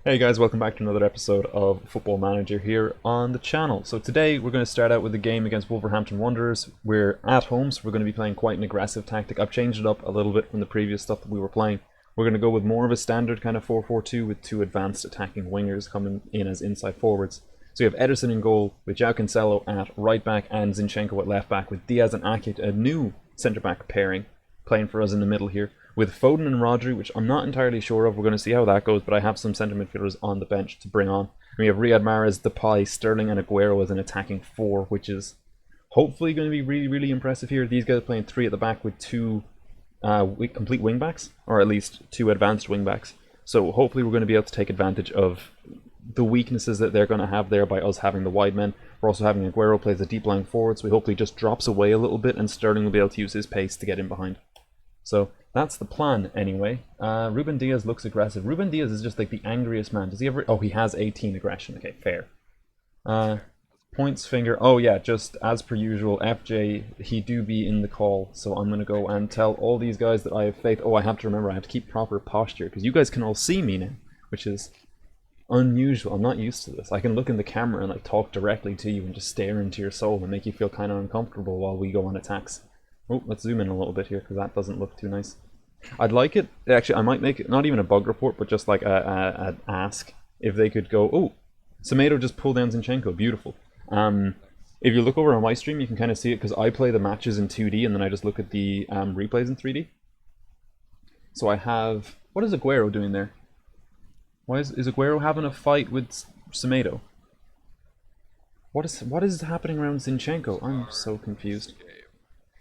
Hey guys, welcome back to another episode of Football Manager here on the channel. So today we're going to start out with a game against Wolverhampton Wanderers. We're at home, so we're going to be playing quite an aggressive tactic. I've changed it up a little bit from the previous stuff that we were playing. We're going to go with more of a standard kind of 4-4-2 with two advanced attacking wingers coming in as inside forwards. So you have Ederson in goal with João Cancelo at right back and Zinchenko at left back with Diaz and Ake, a new centre back pairing, playing for us in the middle here. With Foden and Rodri, which I'm not entirely sure of. We're going to see how that goes, but I have some centre midfielders on the bench to bring on. And we have Riyad Mahrez, Depay, Sterling and Aguero as an attacking four, which is hopefully going to be really, really impressive here. These guys are playing three at the back with two complete wing-backs, or at least two advanced wing-backs. So hopefully we're going to be able to take advantage of the weaknesses that they're going to have there by us having the wide men. We're also having Aguero plays a deep lying forward, so he hopefully just drops away a little bit and Sterling will be able to use his pace to get in behind. So that's the plan anyway. Ruben Diaz looks aggressive. Ruben Diaz is just like the angriest man. Does he ever... Oh, he has 18 aggression. Okay, fair. Points finger. Oh yeah, just as per usual, FJ, he do be in the call. So I'm going to go and tell all these guys that I have faith. Oh, I have to remember, I have to keep proper posture because you guys can all see me now, which is unusual. I'm not used to this. I can look in the camera and like talk directly to you and just stare into your soul and make you feel kind of uncomfortable while we go on attacks. Oh, let's zoom in a little bit here because that doesn't look too nice. I'd like it. Actually, I might make it not even a bug report, but just like an ask if they could go. Oh, Semedo just pulled down Zinchenko. Beautiful. If you look over on my stream, you can kind of see it because I play the matches in 2D and then I just look at the replays in 3D. So I have. What is Aguero doing there? Why is Aguero having a fight with Semedo? What is happening around Zinchenko? I'm so confused.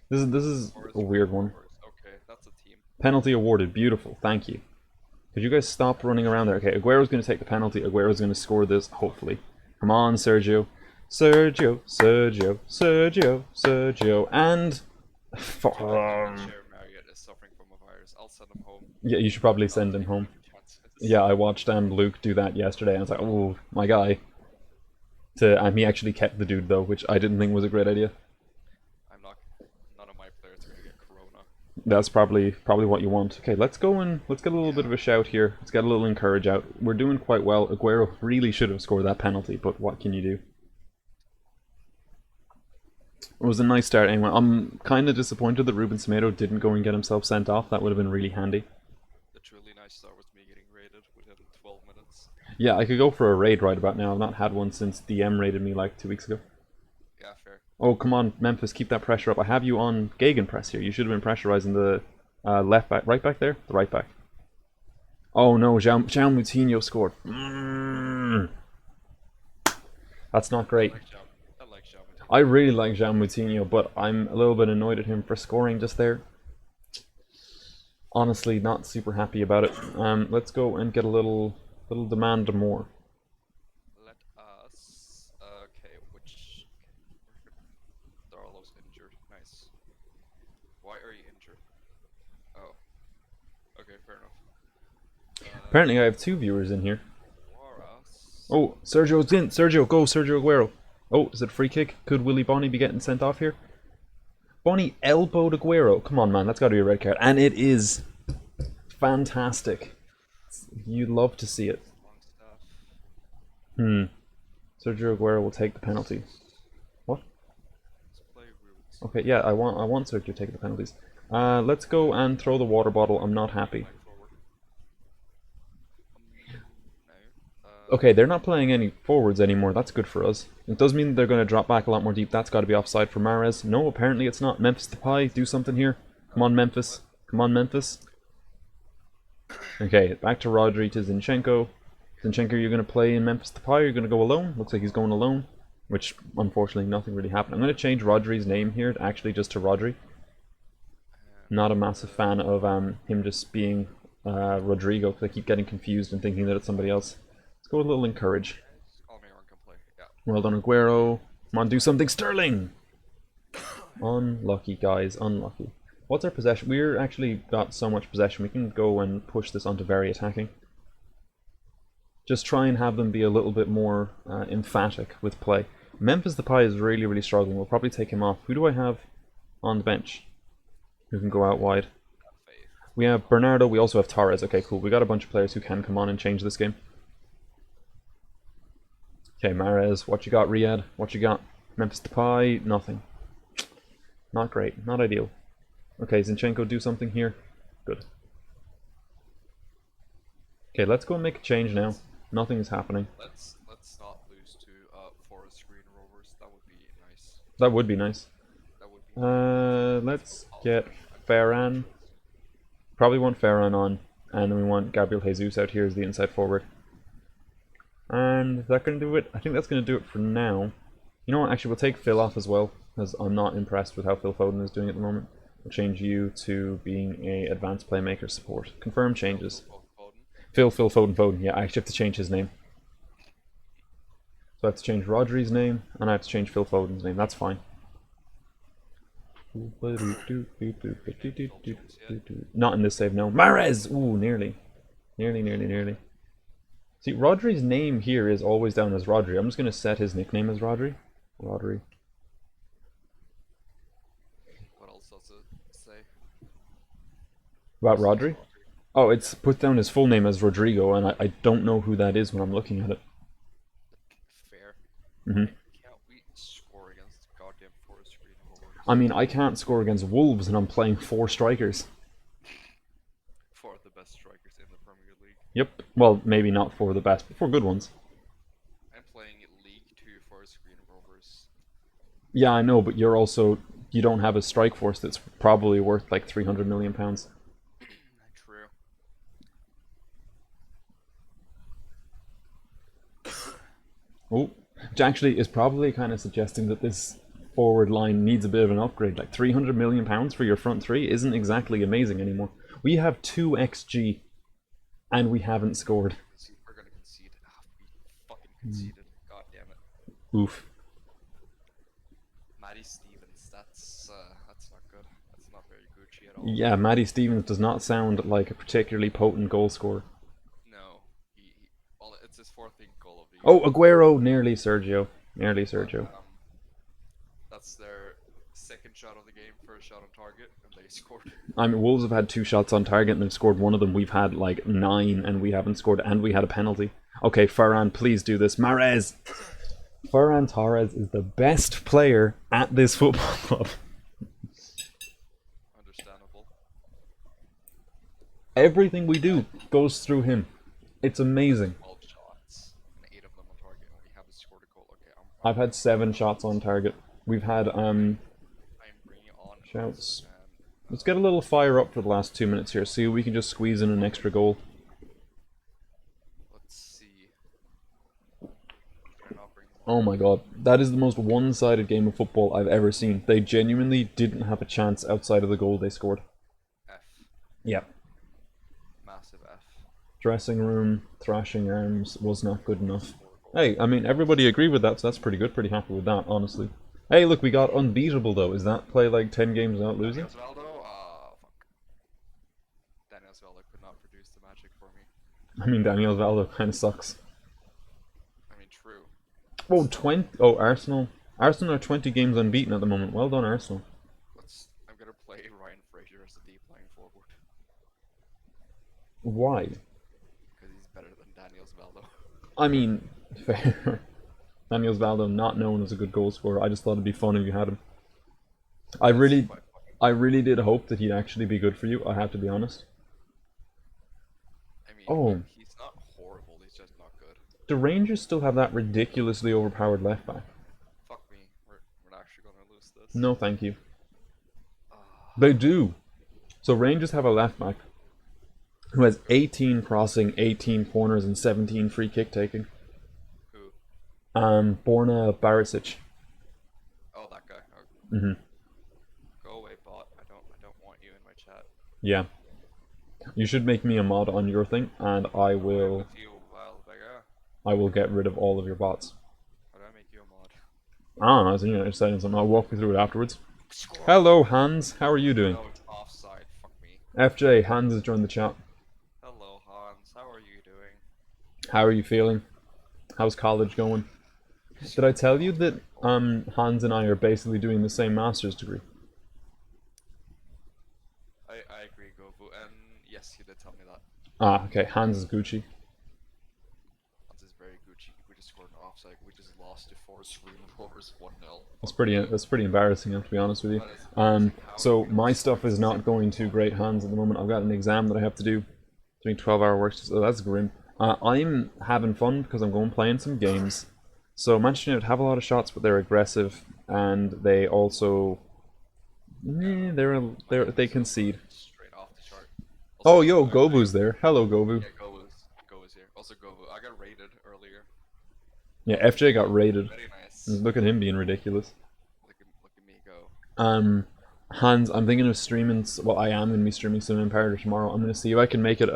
This is a weird one. Okay, that's a team. Penalty awarded. Beautiful. Thank you. Could you guys stop running around there? Okay, Aguero's going to take the penalty. Aguero's going to score this, hopefully. Come on, Sergio. Sergio, Sergio, Sergio, Sergio, and... Marriott is suffering from a virus. I'll send him home. Yeah, you should probably send him home. Yeah, I watched Luke do that yesterday, and I was like, oh, my guy. And he actually kept the dude, though, which I didn't think was a great idea. None of my players are going to get corona. That's probably what you want. Okay, let's go and let's get a little bit of a shout here. Let's get a little encourage out. We're doing quite well. Aguero really should have scored that penalty, but what can you do? It was a nice start anyway. I'm kind of disappointed that Ruben Semedo didn't go and get himself sent off. That would have been really handy. The truly nice start was me getting raided within 12 minutes. Yeah, I could go for a raid right about now. I've not had one since DM raided me like 2 weeks ago. Yeah, fair. Oh, come on, Memphis, keep that pressure up. I have you on Gegenpress here. You should have been pressurizing the left back. Right back there? The right back. Oh no, João Moutinho scored. That's not great. I like João Moutinho. I really like João Moutinho, but I'm a little bit annoyed at him for scoring just there. Honestly, not super happy about it. Let's go and get a little demand more. Let us... okay, which... Darlow's injured. Nice. Why are you injured? Oh. Okay, fair enough. Apparently I have 2 viewers in here. Waras. Oh, Sergio's in. Sergio, go, Sergio Aguero. Oh, is it a free kick? Could Willy Bonny be getting sent off here? Bonny elbowed Aguero. Come on, man, that's got to be a red card. And it is. Fantastic. You'd love to see it. Sergio Aguero will take the penalty. What? Okay, yeah, I want Sergio to take the penalties. Let's go and throw the water bottle. I'm not happy. Okay, they're not playing any forwards anymore. That's good for us. It does mean that they're going to drop back a lot more deep. That's got to be offside for Mahrez. No, apparently it's not. Memphis Depay, do something here. Come on, Memphis. Come on, Memphis. Okay, back to Rodri to Zinchenko. Zinchenko, you're going to play in Memphis Depay. You're going to go alone. Looks like he's going alone, which unfortunately nothing really happened. I'm going to change Rodri's name here, actually just to Rodri. Not a massive fan of him just being Rodrigo, because I keep getting confused and thinking that it's somebody else. Let's go with a little encourage. Well done, Aguero. Come on, do something, Sterling! Unlucky, guys, unlucky. What's our possession? We're actually got so much possession, we can go and push this onto very attacking. Just try and have them be a little bit more emphatic with play. Memphis Depay is really, really struggling. We'll probably take him off. Who do I have on the bench who can go out wide? We have Bernardo, we also have Torres. Okay, cool. We got a bunch of players who can come on and change this game. Okay, Mahrez, what you got, Riyadh? What you got? Memphis Depay, nothing. Not great, not ideal. Okay, Zinchenko, do something here. Good. Okay, let's go and make a change now. Nothing is happening. Let's not lose to Forest Green Rovers. That would be nice. That would be nice. That would be very nice. Let's get Ferran. Probably want Ferran on, and then we want Gabriel Jesus out here as the inside forward. And is that going to do it? I think that's going to do it for now. You know what? Actually, we'll take Phil off as well, because I'm not impressed with how Phil Foden is doing at the moment. We'll change you to being a advanced playmaker support. Confirm changes. Phil Foden. Yeah, I actually have to change his name. So I have to change Rodri's name, and I have to change Phil Foden's name. That's fine. Not in this save, no. Mahrez! Ooh, nearly. Nearly. See, Rodri's name here is always down as Rodri. I'm just going to set his nickname as Rodri. Rodri. What else does it say? About Rodri? Oh, it's put down his full name as Rodrigo, and I don't know who that is when I'm looking at it. Fair. Mm-hmm. Can't we score against goddamn Forest Green Rovers? I mean, I can't score against Wolves, and I'm playing 4 strikers. Four of the best strikers in the Premier League. Yep. Well, maybe not 4 of the best, but 4 good ones. I'm playing League 2 Forest Green Rovers. Yeah, I know, but you don't have a strike force that's probably worth like £300 million. True. Oh, which actually is probably kind of suggesting that this forward line needs a bit of an upgrade. Like £300 million for your front 3 isn't exactly amazing anymore. We have 2 XG, and we haven't scored. We're gonna concede. We fucking conceded. God damn it. Oof. Matty Stevens, that's not good. That's not very Gucci at all. Yeah, Matty Stevens does not sound like a particularly potent goal scorer. No, well, it's his 14th goal of the year. Oh, Aguero, nearly Sergio. That's their second shot of the game, first shot on target, and they scored. I mean, Wolves have had 2 shots on target and they've scored 1 of them. We've had like 9 and we haven't scored, and we had a penalty. Okay, Ferran, please do this. Mahrez! Ferran Torres is the best player at this football club. Understandable. Everything we do goes through him. It's amazing. 12 shots, and 8 of them on target, and we haven't scored a goal. Okay, I've had 7 shots on target. We've had I'm bringing on shouts. Let's get a little fire up for the last 2 minutes here. See if we can just squeeze in an extra goal. Let's see. They're not bringing Oh my god, that is the most one-sided game of football I've ever seen. They genuinely didn't have a chance outside of the goal they scored. F. Yeah. Massive F. Dressing room, thrashing arms was not good enough. Hey, I mean, everybody agreed with that, so that's pretty good. Pretty happy with that, honestly. Hey, look, we got unbeatable, though. Is that play like 10 games without losing? Osvaldo? Fuck. Daniel Osvaldo could not produce the magic for me. I mean, Daniel Osvaldo kind of sucks. I mean, true. Oh, 20. Oh, Arsenal. Arsenal are 20 games unbeaten at the moment. Well done, Arsenal. I'm gonna play Ryan Fraser as a deep line forward. Why? Because he's better than Daniel Osvaldo. I mean, fair. Daniel Osvaldo, not known as a good goal scorer. I just thought it'd be fun if you had him. I really did hope that he'd actually be good for you. I have to be honest. I mean, Oh. he's not horrible. He's just not good. The Rangers still have that ridiculously overpowered left back. Fuck me. We're actually gonna lose this. No, thank you. They do. So Rangers have a left back who has 18 crossing, 18 corners, and 17 free kick taking. Who? Borna Barisic. Oh, that guy. Oh. Mm-hmm. Go away, bot. I don't want you in my chat. Yeah. You should make me a mod on your thing, and I will get rid of all of your bots. How do I make you a mod? I don't know, I was thinking of saying something. I'll walk you through it afterwards. Hello, Hans. How are you doing? No, it's offside. Fuck me. FJ, Hans has joined the chat. Hello, Hans. How are you doing? How are you feeling? How's college going? Did I tell you that Hans and I are basically doing the same master's degree? I agree, Gobu. And yes, you did tell me that. Ah, okay. Hans is Gucci. Hans is very Gucci. we just scored an offside. We just lost to Forest Green Rovers 1-0. That's pretty embarrassing, to be honest with you. That is embarrassing. How are So we gonna my score stuff is not going to great hands at the moment. I've got an exam that I have to do, doing 12-hour work, so that's grim. I'm having fun because I'm going playing some games. So Manchester United have a lot of shots, but they're aggressive, and they also they concede. straight off the chart? Oh, Also, yo, I got Gobu's there. Hello, Gobu. yeah, Go is here. Also, Go. I got raided earlier. Yeah, FJ got raided. Very nice. Look at him being ridiculous. Look at me go. Hans, I'm thinking of streaming. Well, I am going to be streaming some Imperator tomorrow. I'm going to see if I can make it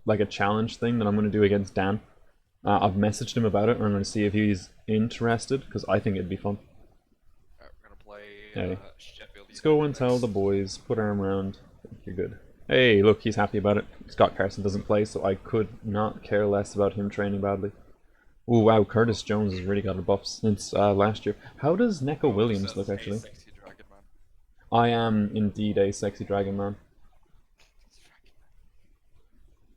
like a challenge thing that I'm going to do against Dan. I've messaged him about it, and I'm going to see if he's interested because I think it'd be fun. Alright, we're gonna play Hey, Sheffield. let's go and tell the boys. Put arm around. You're good. Hey, look, he's happy about it. Scott Carson doesn't play, so I could not care less about him training badly. Ooh, wow, Curtis Jones has really got a buff since last year. How does Neko Williams look, actually? Sexy dragon man. I am indeed a sexy dragon man.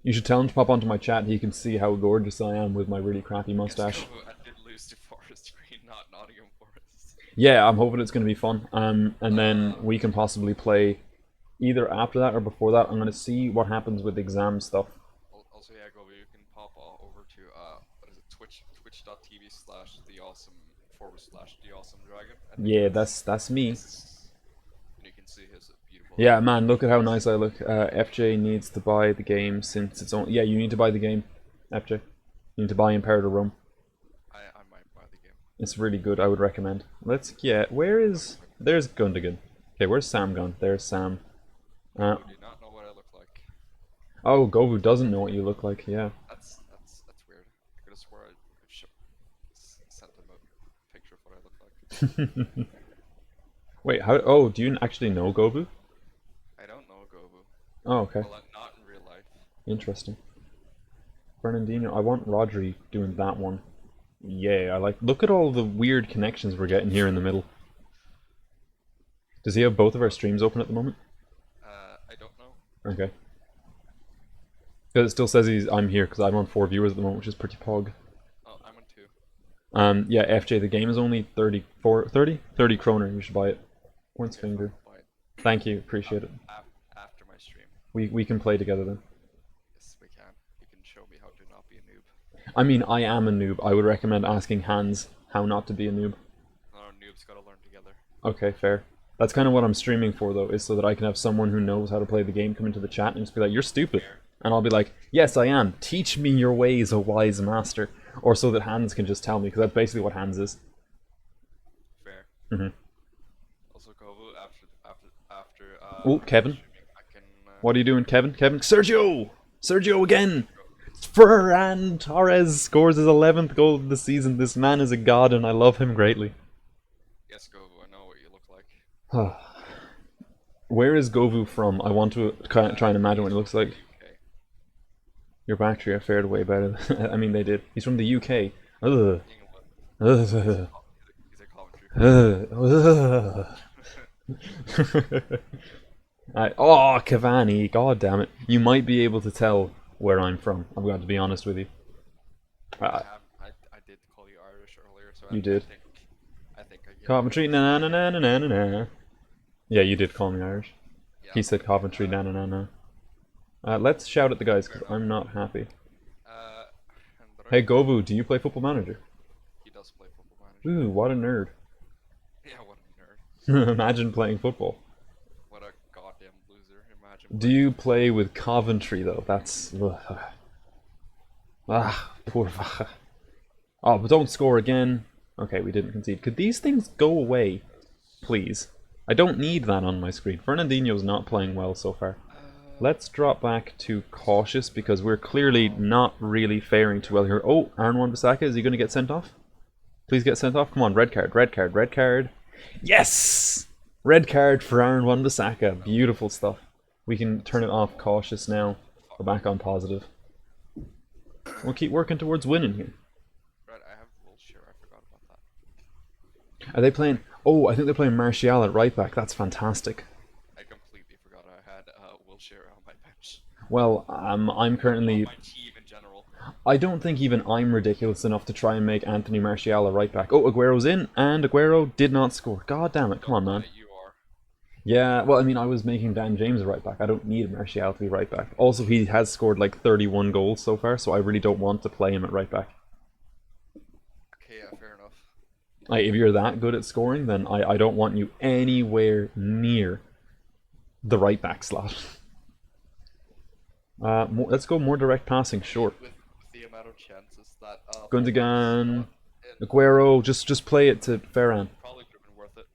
You should tell him to pop onto my chat. He can see how gorgeous I am with my really crappy mustache. Yes, I did lose to Forest Green, not Nottingham Forest. Yeah, I'm hoping it's going to be fun. And then we can possibly play either after that or before that. I'm going to see what happens with exam stuff. Also, yeah, Go, you can pop over to what is it, twitch.tv/theawesome/theawesomedragon. Yeah, that's me. And you can see his beautiful. Yeah, man, look at how nice I look. FJ needs to buy the game since it's on. Yeah, you need to buy the game, FJ. You need to buy Imperator Rome. I might buy the game. It's really good. I would recommend. Let's get. Where is? There's Gundogan. Okay, where's Sam gone? There's Sam. Do you not know what I look like? Oh, Govu doesn't know what you look like. Yeah. That's weird. I could have swore I sent him a picture of what I look like. Wait, how? Oh, do you actually know Govu? I don't know Gobu. Oh, okay. Well, not in real life. Interesting. Fernandinho. I want Rodri doing that one. Yeah, I like. Look at all the weird connections we're getting here in the middle. Does he have both of our streams open at the moment? I don't know. Okay. Because it still says I'm here because I'm on 4 viewers at the moment, which is pretty pog. Oh, I'm on 2. Yeah, FJ, the game is only 30 kroner. You should buy it. Points Okay, finger. I'll buy it. Thank you, appreciate it. After my stream. We can play together then. Yes, we can. You can show me how to not be a noob. I mean, I am a noob. I would recommend asking Hans how not to be a noob. No, noobs gotta learn together. Okay, fair. That's kind of what I'm streaming for, though, is so that I can have someone who knows how to play the game come into the chat and just be like, "You're stupid," and I'll be like, "Yes, I am. Teach me your ways, O wise master." Or so that Hans can just tell me, because that's basically what Hans is. Fair. Mhm. Also, Gobu, after Oh, Kevin. streaming, I can. What are you doing, Kevin? Kevin? Sergio! Sergio again! Ferran Torres scores his 11th goal of the season. This man is a god, and I love him greatly. Yes, Gobu, I know what you look like. Where is Govu from? I want to try and imagine what he looks like. Okay. Your Bactria fared way better. I mean, they did. He's from the UK. Ugh. England. Ugh. He's a Coventry. Oh, Cavani. God damn it. You might be able to tell where I'm from. I've got to be honest with you. I did call you Irish earlier, so You did. I think I get Coventry, na na na na na na na. Yeah, you did call me Irish. Yeah, He said Coventry, na na na na. Let's shout at the guys, because I'm not happy. And Hey, Govu, do you play Football Manager? he does play Football Manager. Ooh, what a nerd. Yeah, what a nerd. Imagine playing football. What a goddamn loser. Imagine. Do you play with Coventry, though? That's... poor... Oh, but don't score again. Okay, we didn't concede. Could these things go away? Please. I don't need that on my screen. Fernandinho's not playing well so far. Let's drop back to cautious because we're clearly not really faring too well here. Oh, Aaron Wan-Bissaka, is he going to get sent off? Please get sent off. Come on, red card, red card, red card. Yes! Red card for Aaron Wan-Bissaka. Beautiful stuff. We can turn it off cautious now. Go back on positive. We'll keep working towards winning here. Right, I have Wilshire. I forgot about that. Are they playing... Oh, I think they're playing Martial at right back. That's fantastic. I completely forgot I had Wilshire on my bench. Well, I'm currently... My team in general. I don't think even I'm ridiculous enough to try and make Anthony Martial a right back. Oh, Aguero's in, and Aguero did not score. God damn it, come on, man. You are. Yeah, well, I mean, I was making Dan James a right back. I don't need Martial to be right back. Also, he has scored like 31 goals so far, so I really don't want to play him at right back. Okay, yeah, fair enough. Like, if you're that good at scoring, then I don't want you anywhere near the right back slot. Let's go more direct passing, sure. With the amount of chances that Gundogan, in, Aguero, just play it to Ferran. probably could have been worth it.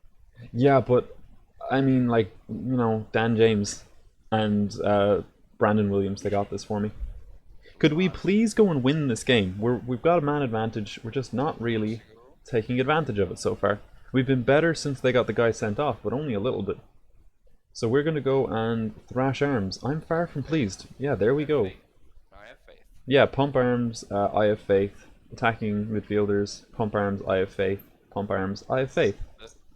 Yeah, but I mean, like, Dan James and Brandon Williams, they got this for me. Could we please go and win this game? We've got a man advantage. We're just not really taking advantage of it so far. We've been better since they got the guy sent off, but only a little bit. So we're going to go and thrash arms. I'm far from pleased. Yeah, there we go. I have faith. Yeah, pump arms, I have faith. Attacking midfielders, pump arms, I have faith. Pump arms, I have faith.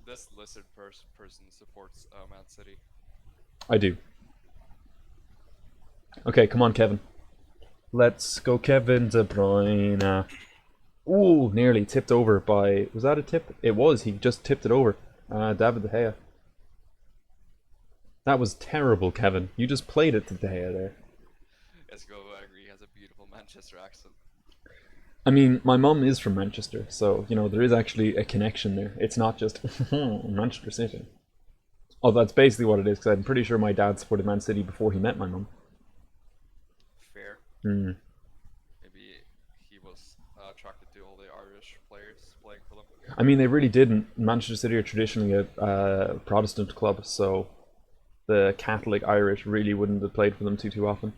This lizard person supports Man City. I do. Okay, come on, Kevin. Let's go, Kevin De Bruyne. Ooh, nearly tipped over by... Was that a tip? It was. He just tipped it over. David De Gea. That was terrible, Kevin. You just played it to De Gea there. Let's go, I agree. He has a beautiful Manchester accent. I mean, my mum is from Manchester, so, there is actually a connection there. It's not just Manchester City. Oh, that's basically what it is, because I'm pretty sure my dad supported Man City before he met my mum. Fair. Hmm. Maybe he was attracted to all the Irish players playing for them. I mean, they really didn't. Manchester City are traditionally a Protestant club, so the Catholic Irish really wouldn't have played for them too often.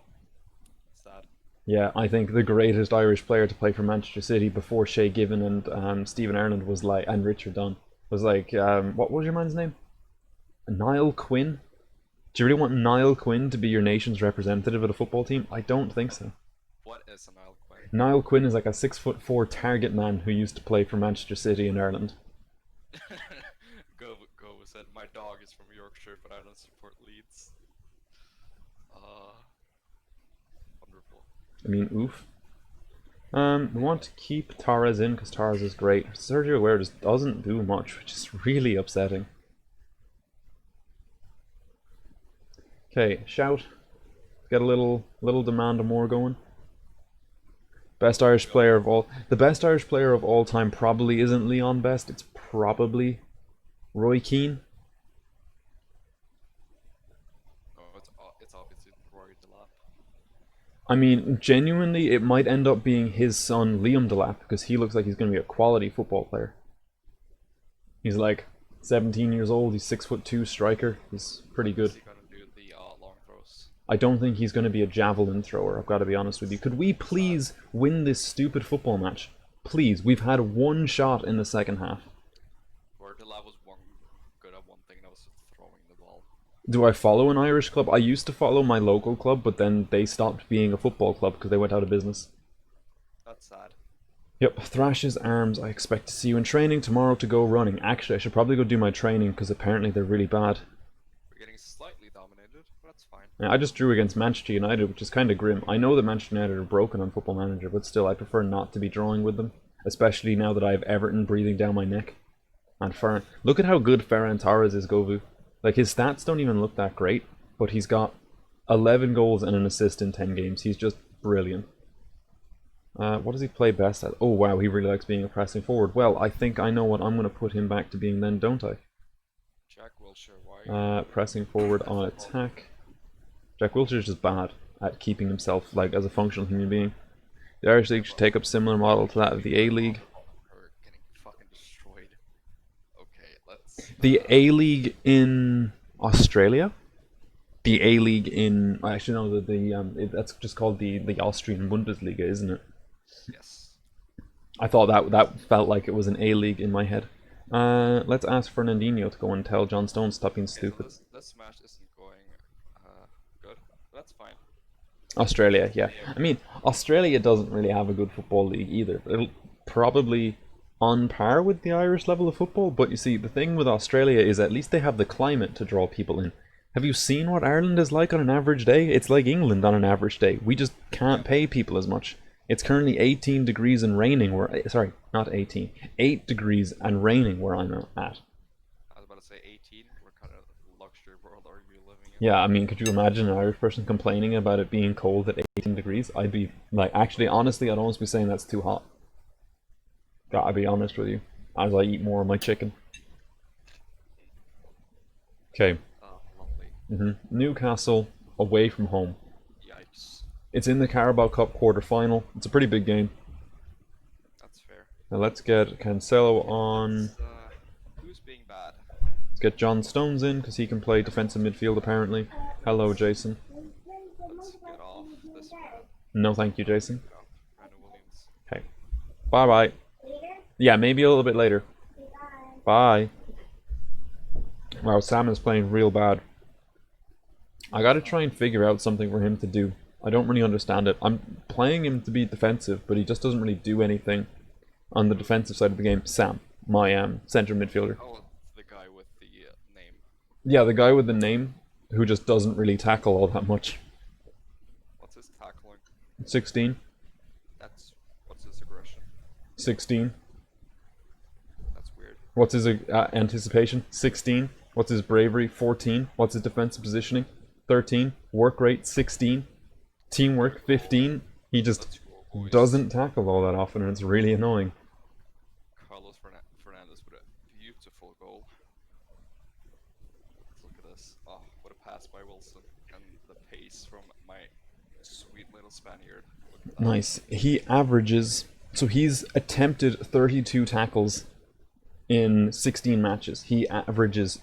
Sad. Yeah, I think the greatest Irish player to play for Manchester City before Shay Given and Stephen Ireland was like, and Richard Dunn was like, what was your man's name? Niall Quinn? Do you really want Niall Quinn to be your nation's representative at a football team? I don't think so. What is a Niall Quinn? Niall Quinn is like a 6'4" target man who used to play for Manchester City in Ireland. Go said, my dog is from Yorkshire, but I don't support Leeds. Wonderful. I mean, oof. We want to keep Torres in because Torres is great. Sergio Aguero just doesn't do much, which is really upsetting. Okay, shout. Get a little demand of more going. Best Irish player of all... The best Irish player of all time probably isn't Leon Best. It's probably Roy Keane. Oh, it's obviously Rory Delap. I mean, genuinely, it might end up being his son, Liam Delap, because he looks like he's going to be a quality football player. He's like 17 years old, he's 6'2" striker, he's pretty good. Is he gonna do the long throws? I don't think he's going to be a javelin thrower, I've got to be honest with you. Could we please win this stupid football match? Please, we've had one shot in the second half. Rory Delap was good at one thing, that was throwing the ball. Do I follow an Irish club? I used to follow my local club, but then they stopped being a football club because they went out of business. That's sad. Yep, Thrash's arms. I expect to see you in training tomorrow to go running. Actually, I should probably go do my training because apparently they're really bad. We're getting slightly dominated, but that's fine. I just drew against Manchester United, which is kind of grim. I know that Manchester United are broken on Football Manager, but still, I prefer not to be drawing with them. Especially now that I have Everton breathing down my neck. And Ferran. Look at how good Ferran Torres is, Govu. Like, his stats don't even look that great, but he's got 11 goals and an assist in 10 games. He's just brilliant. What does he play best at? Oh wow, he really likes being a pressing forward. Well, I think I know what I'm going to put him back to being then, don't I? Jack Wilshere, why? Pressing forward on attack. Jack Wilshere's just bad at keeping himself like as a functional human being. The Irish League should take up similar model to that of the A-League. We're getting fucking destroyed. Okay, let's... The A-League in Australia? The A-League in... Actually, no, that's just called the Austrian Bundesliga, isn't it? Yes. I thought that felt like it was an A-League in my head. Let's ask Fernandinho to go and tell John Stone to stop being stupid. So this match isn't going good. That's fine. Australia, yeah. I mean, Australia doesn't really have a good football league either. It'll probably on par with the Irish level of football, but you see, the thing with Australia is at least they have the climate to draw people in. Have you seen what Ireland is like on an average day? It's like England on an average day. We just can't pay people as much. It's currently 18 degrees and raining where, sorry, not 18, 8 degrees and raining where I'm at. I was about to say 18. What kind of luxury world are you living in? Yeah, I mean, could you imagine an Irish person complaining about it being cold at 18 degrees? I'd be like, actually, honestly, I'd almost be saying that's too hot. Gotta be honest with you, as I eat more of my chicken. Okay. Oh, lovely. Newcastle away from home. Yikes. It's in the Carabao Cup quarter-final. It's a pretty big game. That's fair. Now let's get Cancelo on. Who's being bad? Let's get John Stones in because he can play defensive midfield apparently. Hello, Jason. Let's get off this man. No, thank you, Jason. Get off Brandon Williams. Okay. Bye-bye. Yeah, maybe a little bit later. Bye. Wow, Sam is playing real bad. I gotta try and figure out something for him to do. I don't really understand it. I'm playing him to be defensive, but he just doesn't really do anything on the defensive side of the game. Sam, my centre midfielder. Oh, the guy with the name. Yeah, the guy with the name who just doesn't really tackle all that much. What's his tackling? 16. What's his aggression? 16. That's weird. What's his anticipation? 16. What's his bravery? 14. What's his defensive positioning? 13. Work rate? 16. Teamwork? 15. He just doesn't tackle all that often, and it's really annoying. Carlos Fernandez with a beautiful goal. Let's look at this. Oh, what a pass by Wilson. And the pace from my sweet little Spaniard. Look at that. Nice. He averages... So he's attempted 32 tackles in 16 matches. He averages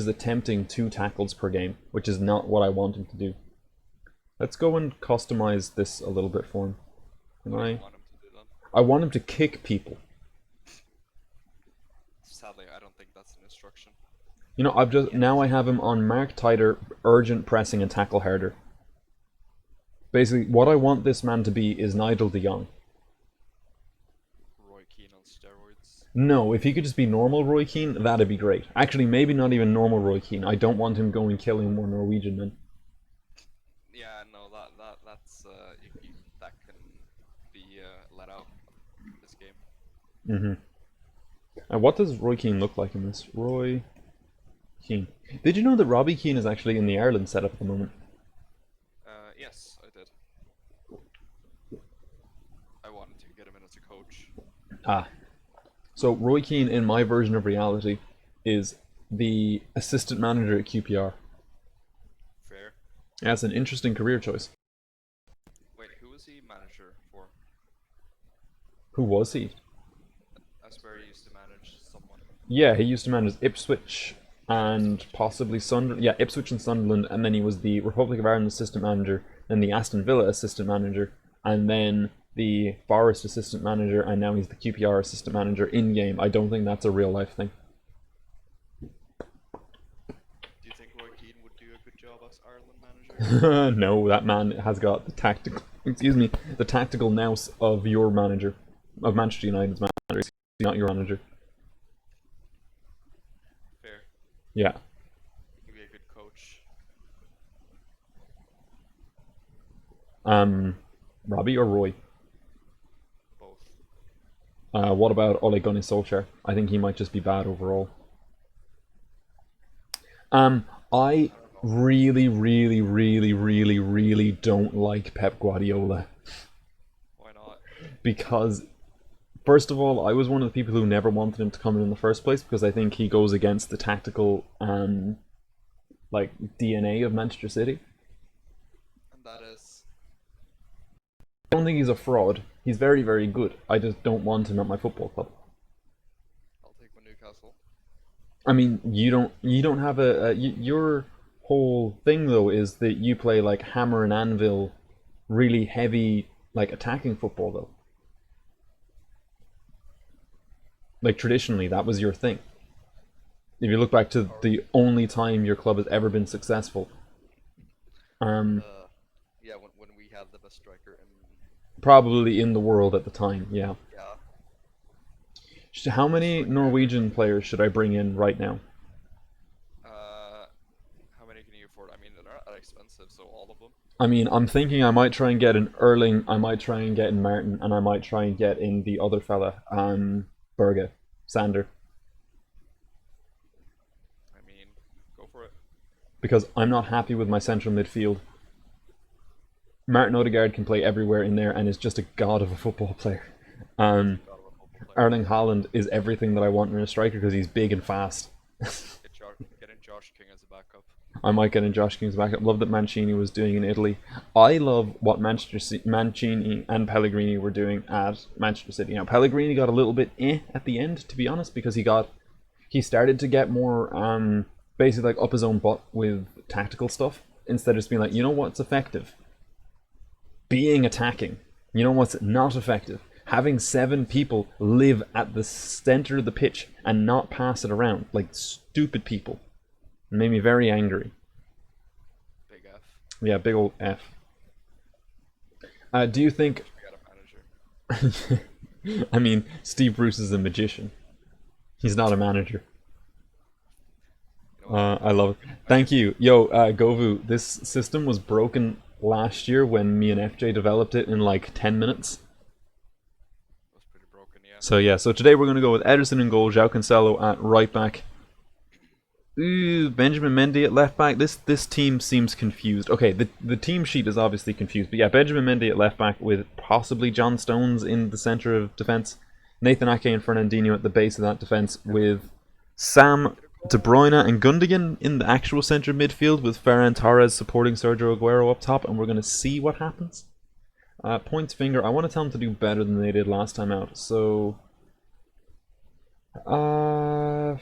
attempting 2 tackles per game, which is not what I want him to do. Let's go and customize this a little bit for him. Can I? Want him to do that? I want him to kick people. Sadly, I don't think that's an instruction. You know, now I have him on mark tighter, urgent pressing, and tackle harder. Basically, what I want this man to be is Nigel de Jong. Roy Keane on steroids. No, if he could just be normal Roy Keane, that'd be great. Actually, maybe not even normal Roy Keane. I don't want him going killing more Norwegian men. Yeah, no, that's that can be let out in this game. And what does Roy Keane look like in this? Roy Keane. Did you know that Robbie Keane is actually in the Ireland setup at the moment? Yes, I did. I wanted to get him in as a coach. Ah. So Roy Keane, in my version of reality, is the assistant manager at QPR. Fair. Yeah, that's an interesting career choice. Wait, who was he manager for? Who was he? I swear he used to manage someone. Yeah, he used to manage Ipswich and possibly Sunderland. Yeah, Ipswich and Sunderland, and then he was the Republic of Ireland assistant manager, then the Aston Villa assistant manager, and then the Forest assistant manager, and now he's the QPR assistant manager in-game. I don't think that's a real-life thing. Do you think Roy Keane would do a good job as Ireland manager? No, that man has got the tactical nous of your manager, of Manchester United's manager, not your manager. Fair. Yeah. He could be a good coach. Robbie or Roy? Both. What about Ole Gunnar Solskjaer? I think he might just be bad overall. I really, really, really, really, really don't like Pep Guardiola. Why not? Because, first of all, I was one of the people who never wanted him to come in the first place because I think he goes against the tactical, DNA of Manchester City. And that is... I don't think he's a fraud. He's very, very good. I just don't want him at my football club. I'll take my Newcastle. I mean, you don't have your whole thing though is that you play like hammer and anvil, really heavy like attacking football though. Like traditionally, that was your thing. If you look back to the only time your club has ever been successful, Yeah, when we had the best striker in... probably in the world at the time, yeah. Yeah. How many Norwegian players should I bring in right now? How many can you afford? I mean, they're not that expensive, so all of them. I mean, I'm thinking I might try and get in Erling, I might try and get in Martin, and I might try and get in the other fella, Berge, Sander, I mean, go for it. because I'm not happy with my central midfield. Martin Odegaard can play everywhere in there and is just a god of a football player. He's Um, a god of a football player. Erling Haaland is everything that I want in a striker because he's big and fast. Get in Josh King as a backup. I might get in Josh King's backup. Love that Mancini was doing in Italy. I love what Mancini and Pellegrini were doing at Manchester City. Now Pellegrini got a little bit at the end, to be honest, because he started to get more basically like up his own butt with tactical stuff instead of just being like, you know what's effective? Being attacking. You know what's not effective? Having 7 people live at the center of the pitch and not pass it around like stupid people. It made me very angry. Big F. Yeah, big old F. Do you think? We got a manager. I mean, Steve Bruce is a magician. He's not a manager. You know what? I love it. Thank you, yo, Govu. This system was broken last year when me and FJ developed it in like 10 minutes. It was pretty broken, yeah. So yeah, so today we're gonna go with Ederson in goal, João Cancelo at right back. Ooh, Benjamin Mendy at left back. This team seems confused. Okay, the team sheet is obviously confused, but yeah, Benjamin Mendy at left back with possibly John Stones in the centre of defence. Nathan Ake and Fernandinho at the base of that defence with Sam, De Bruyne and Gundogan in the actual centre midfield with Ferran Torres supporting Sergio Aguero up top, and we're going to see what happens. Points finger, I want to tell them to do better than they did last time out, so...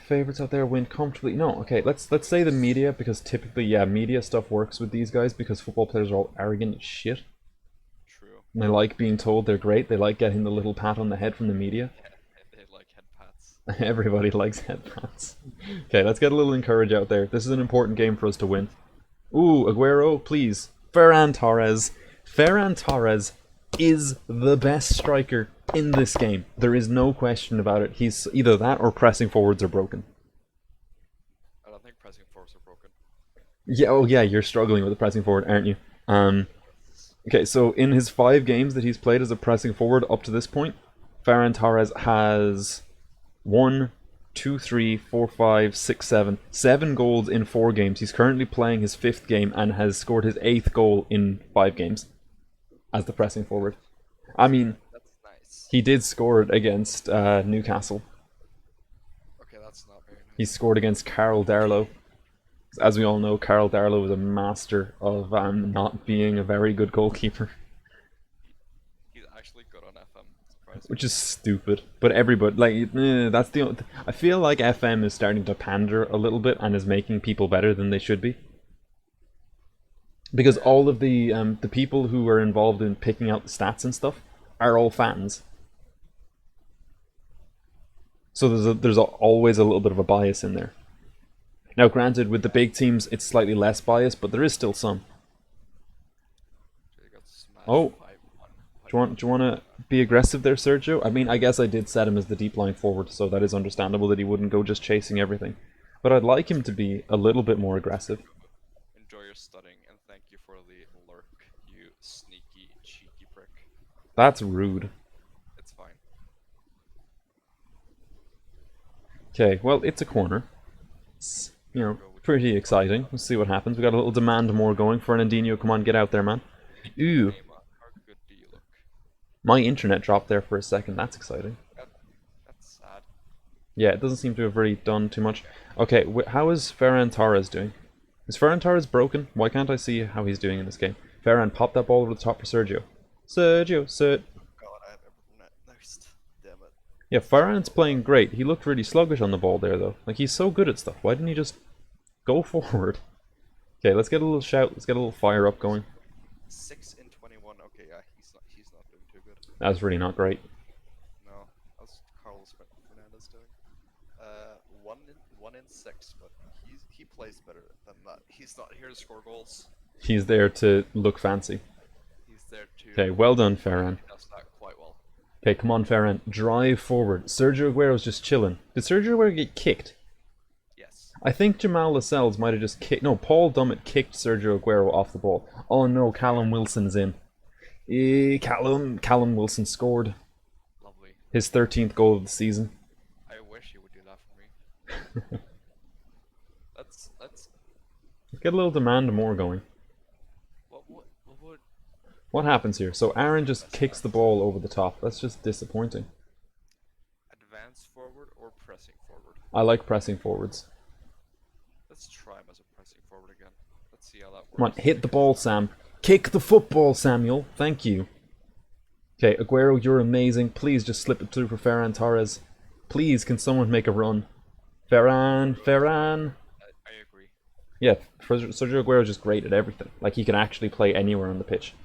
favorites out there win comfortably. No, okay, let's say the media, because typically, yeah, media stuff works with these guys because football players are all arrogant as shit. True. And they like being told they're great. They like getting the little pat on the head from the media. They like head pats. Everybody likes head pats. Okay, let's get a little encourage out there. This is an important game for us to win. Ooh, Aguero, please. Ferran Torres. Ferran Torres is the best striker in this game. There is no question about it. He's either that or pressing forwards are broken. I don't think pressing forwards are broken. Yeah, oh yeah, you're struggling with the pressing forward, aren't you? Okay, so in his 5 games that he's played as a pressing forward up to this point, Ferran Torres has 1, 2, 3, 4, 5, 6, 7 goals in 4 games. He's currently playing his 5th game and has scored his 8th goal in 5 games as the pressing forward. I mean, That's nice. he did score it against Newcastle. Okay, that's not very nice. He scored against Carl Darlow. As we all know, Carl Darlow is a master of not being a very good goalkeeper, He's actually good on FM. Surprisingly. which is stupid. But everybody, like, that's the only I feel like FM is starting to pander a little bit and is making people better than they should be. Because all of the people who are involved in picking out the stats and stuff are all fans. So there's always a little bit of a bias in there. Now, granted, with the big teams, it's slightly less biased, but there is still some. They got smashed Oh. 5-1. Do you want to be aggressive there, Sergio? I mean, I guess I did set him as the deep line forward, so that is understandable that he wouldn't go just chasing everything. But I'd like him to be a little bit more aggressive. Enjoy your studying and thank you for the lurk, you sneaky, cheeky prick. That's rude. It's fine. Okay, well, it's a corner. It's, you know, pretty exciting. Let's see what happens. We got a little demand more going. Fernandinho, come on, get out there, man. Ooh, Neymar, how good do you look? my internet dropped there for a second. That's exciting. That's sad. Yeah, it doesn't seem to have really done too much. Okay, how is Ferran Torres doing? Is Ferran Torres broken? Why can't I see how he's doing in this game? Ferran, pop that ball over the top for Sergio. Sergio, Sir. God, I have internet next. Damn it. Yeah, Ferran's playing great. He looked really sluggish on the ball there, though. Like, he's so good at stuff. Why didn't he just go forward? Okay, let's get a little shout. Let's get a little fire up going. 6 in 21. Okay, yeah, he's not doing too good. That's really not great. No, how's Carlos Fernandez doing? 1 in 6, but he plays better than that. He's not here to score goals. He's there to look fancy. He's there to. Okay, well done, Ferran. He does that quite well. Okay, come on, Ferran. Drive forward. Sergio Aguero's just chilling. Did Sergio Aguero get kicked? Yes. I think Jamal Lascelles might have just kicked. No, Paul Dummett kicked Sergio Aguero off the ball. Oh no, Callum Wilson's in. Callum Wilson scored Lovely. his 13th goal of the season. I wish you would do that for me. Let's. Get a little demand more going. What would? What happens here? So Aaron just kicks the ball over the top. That's just disappointing. Advance forward or pressing forward? I like pressing forwards. Let's try him as a pressing forward again. Let's see how that works. Come on, hit the ball, Sam. Kick the football, Samuel. Thank you. Okay, Aguero, you're amazing. Please just slip it through for Ferran Torres. Please, can someone make a run? Ferran. I agree. Yeah, Sergio Aguero is just great at everything. Like, he can actually play anywhere on the pitch.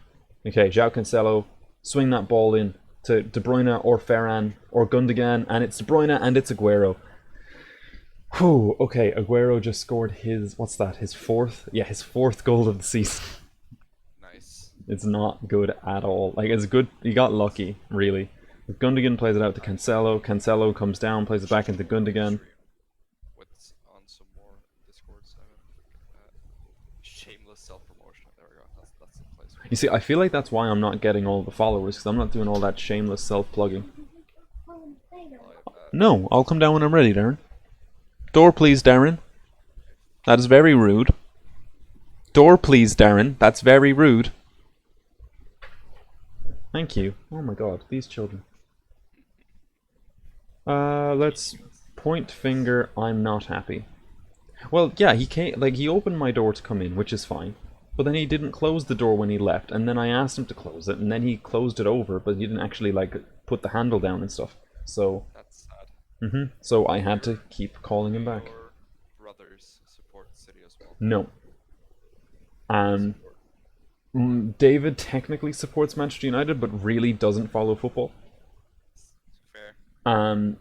Okay, João Cancelo, swing that ball in to De Bruyne or Ferran or Gundogan, and it's De Bruyne and it's Aguero. Whew, okay, Aguero just scored his, what's that, his fourth? Yeah, his fourth goal of the season. Nice. It's not good at all. Like, it's good, he got lucky, really. Gundogan plays it out to Cancelo, Cancelo comes down, plays it back into Gundogan. What's on some more Discord, Simon? Shameless self-promotion. There we go. That's the place. You see, I feel like that's why I'm not getting all the followers, because I'm not doing all that shameless self-plugging. No, I'll come down when I'm ready, Darren. Door please, Darren. That is very rude. Door please, Darren. That's very rude. Thank you. Oh my god, these children. Let's point finger, I'm not happy. Well, yeah, he opened my door to come in, which is fine. But then he didn't close the door when he left, and then I asked him to close it, and then he closed it over, but he didn't actually, like, put the handle down and stuff. So... That's sad. So I had to keep calling him back. Your brothers support City as well. No. David technically supports Manchester United, but really doesn't follow football. Fair.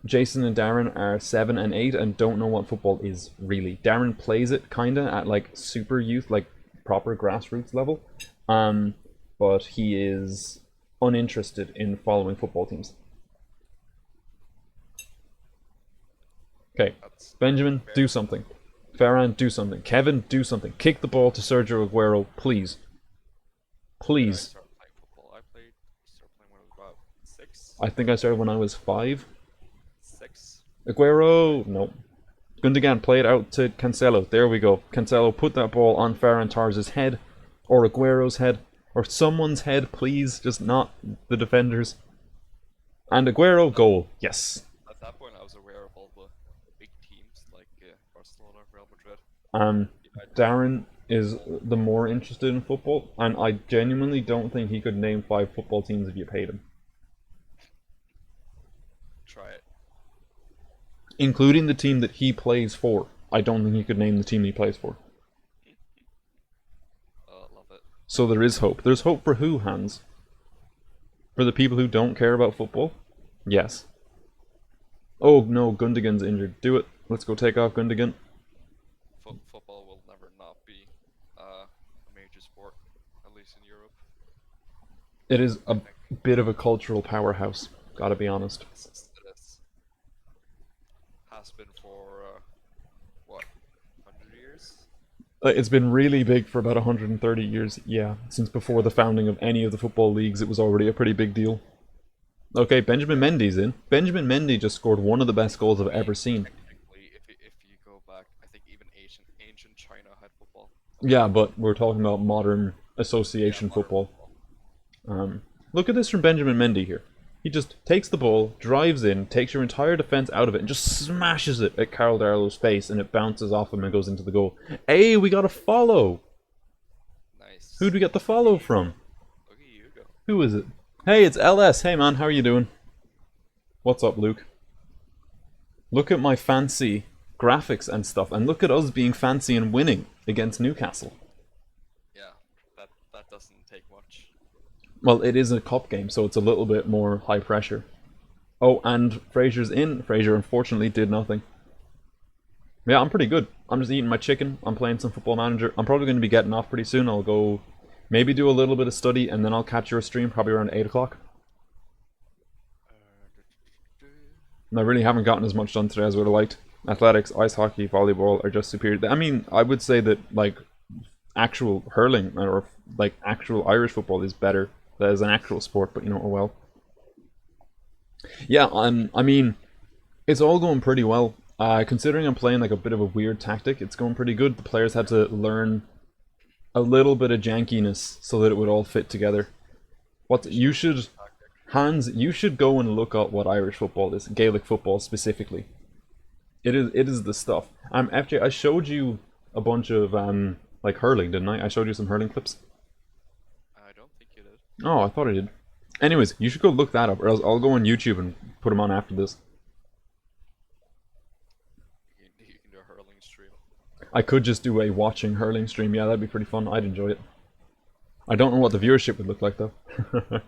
Jason and Darren are 7 and 8 and don't know what football is, really. Darren plays it, kinda, at, like, super youth, like, proper grassroots level. But he is uninterested in following football teams. Okay, Benjamin, do something. Ferran, do something. Kevin, do something. Kick the ball to Sergio Aguero, please. Please. I started playing football. I started playing when I was about 6. I think I started when I was 5. 6. Aguero, no. Gundogan, play it out to Cancelo. There we go. Cancelo, put that ball on Ferran Torres' head, or Aguero's head, or someone's head, please. Just not the defenders. And Aguero, goal. Yes. At that point, I was aware of all the big teams like Barcelona, Real Madrid. Darren is the more interested in football, and I genuinely don't think he could name 5 football teams if you paid him. Try it. Including the team that he plays for. I don't think he could name the team he plays for. Love it. So there is hope. There's hope for who, Hans? For the people who don't care about football? Yes. Oh no, Gundogan's injured. Do it. Let's go take off Gundogan. Football will never not be a major sport, at least in Europe. It is a bit of a cultural powerhouse, gotta be honest. It is. Has been for, what, 100 years? It's been really big for about 130 years, yeah. Since before the founding of any of the football leagues, it was already a pretty big deal. Okay, Benjamin Mendy's in. Benjamin Mendy just scored one of the best goals I've ever seen. Technically, if you go back, I think even ancient China had football. Yeah, but we're talking about modern association football. Look at this from Benjamin Mendy here. He just takes the ball, drives in, takes your entire defense out of it, and just smashes it at Carl Darlow's face, and it bounces off him and goes into the goal. Hey, we got a follow! Nice. Who'd we get the follow from? Look at you go. Who is it? Hey, it's LS. Hey, man, how are you doing? What's up, Luke? Look at my fancy graphics and stuff, and look at us being fancy and winning against Newcastle. Yeah, that doesn't take much. Well, it is a cup game, so it's a little bit more high pressure. Oh, and Fraser's in. Fraser, unfortunately, did nothing. Yeah, I'm pretty good. I'm just eating my chicken. I'm playing some Football Manager. I'm probably going to be getting off pretty soon. I'll go maybe do a little bit of study, and then I'll catch your stream probably around 8 o'clock. And I really haven't gotten as much done today as I would have liked. Athletics, ice hockey, volleyball are just superior. I mean, I would say that like actual hurling or like actual Irish football is better as an actual sport, but you know, oh well. Yeah, I mean, it's all going pretty well. Considering I'm playing like a bit of a weird tactic, it's going pretty good. The players had to learn a little bit of jankiness so that it would all fit together. What you should, Hans, you should go and look up what Irish football is, Gaelic football specifically. It is the stuff. FJ, I showed you a bunch of like hurling, didn't I? I showed you some hurling clips. I don't think you did. Oh, I thought I did. Anyways, you should go look that up, or else I'll go on YouTube and put them on after this. You can do a hurling stream. I could just do a watching hurling stream. Yeah, that'd be pretty fun. I'd enjoy it. I don't know what the viewership would look like though. I mean,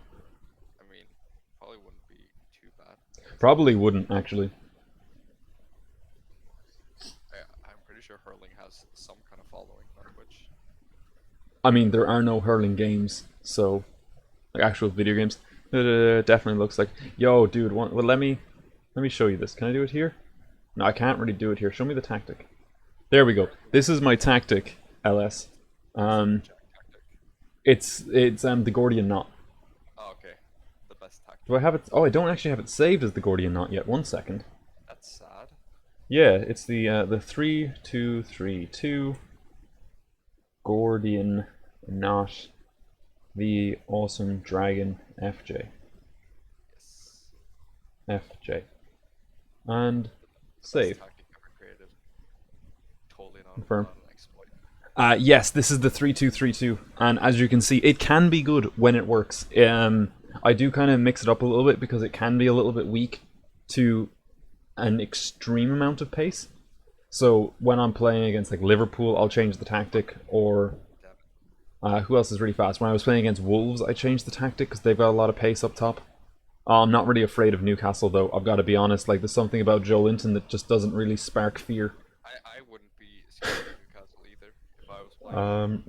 probably wouldn't be too bad. Probably wouldn't actually. I'm pretty sure hurling has some kind of following on Twitch. I mean, there are no hurling games, so like actual video games. It definitely looks like. Yo, dude. Well, let me show you this. Can I do it here? No, I can't really do it here. Show me the tactic. There we go. This is my tactic, LS. Tactic. It's the Gordian knot. Oh, okay. The best tactic. Do I have it? Oh, I don't actually have it saved as the Gordian knot yet. 1 second. That's sad. Yeah, it's the 3-2-3-2 Gordian knot. The awesome dragon FJ. Yes. FJ. And save. Best tactic ever created. Totally not Confirm. not an exploit. Yes, this is the 3-2-3-2, and as you can see, it can be good when it works. I do kind of mix it up a little bit because it can be a little bit weak to an extreme amount of pace. So when I'm playing against like Liverpool, I'll change the tactic, or who else is really fast? When I was playing against Wolves, I changed the tactic because they've got a lot of pace up top. I'm not really afraid of Newcastle though, I've got to be honest. Like, there's something about Joe Linton that just doesn't really spark fear. I wouldn't be scared of Newcastle either if I was playing.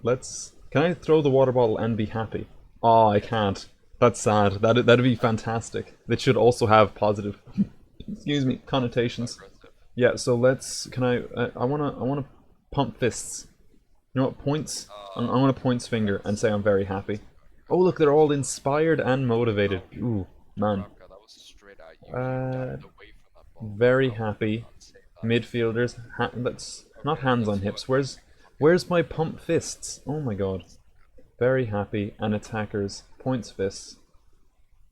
Can I throw the water bottle and be happy? Oh, I can't. That's sad. That'd be fantastic. That should also have positive, excuse me, connotations. Aggressive. Yeah. So let's. Can I wanna pump fists. You know what? Points. I'm gonna points finger and say I'm very happy. Oh look, they're all inspired and motivated. Ooh, man. Rabka, that was straight at you. You dived away from that ball. Very happy. Not say that. Midfielders. Let's not hands on hips. Where's my pump fists? Oh my god. Very happy. And attackers. Points fists.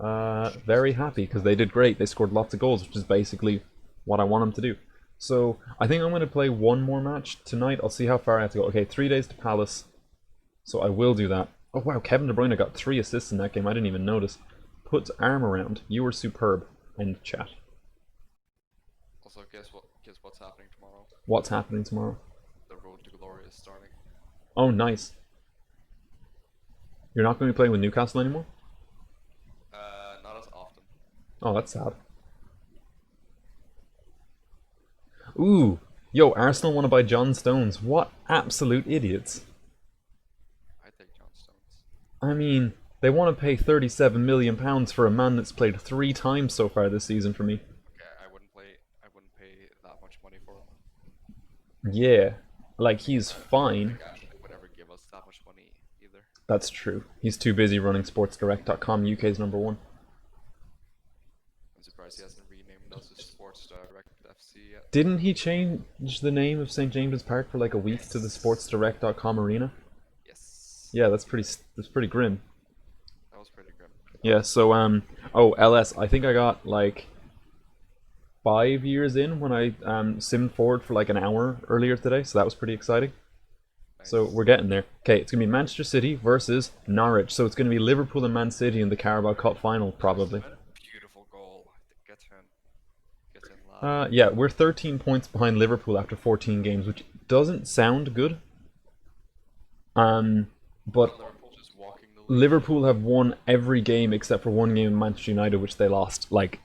Very happy because they did great. They scored lots of goals, which is basically what I want them to do. So I think I'm going to play one more match tonight. I'll see how far I have to go. Okay, 3 days to Palace. So I will do that. Oh wow, Kevin De Bruyne got 3 assists in that game. I didn't even notice. Put arm around. You were superb. End chat. Also, guess what's happening tomorrow? What's happening tomorrow? The Road to Glory is starting. Oh, nice. You're not going to be playing with Newcastle anymore? Not as often. Oh, that's sad. Ooh, yo, Arsenal want to buy John Stones. What absolute idiots. I take John Stones. I mean, they want to pay £37 million for a man that's played 3 times so far this season for me. Okay, I wouldn't pay that much money for him. Yeah, like, he's fine. Ashley would ever give us that much money either. That's true. He's too busy running sportsdirect.com, UK's #1. I'm surprised he hasn't renamed us as Sports Direct FC yet. Didn't he change the name of St. James's Park for like a week to the sportsdirect.com arena? Yes. Yeah, that's pretty grim. That was pretty grim. Yeah, so oh, LS, I think I got like 5 years in when I simmed forward for like an hour earlier today, so that was pretty exciting. Nice. So we're getting there. Okay, it's gonna be Manchester City versus Norwich. So it's gonna be Liverpool and Man City in the Carabao Cup final, probably. Beautiful goal. Get in, lad. Yeah, we're 13 points behind Liverpool after 14 games, which doesn't sound good. But Liverpool just walking the league. Liverpool have won every game except for one game in Manchester United, which they lost. Like,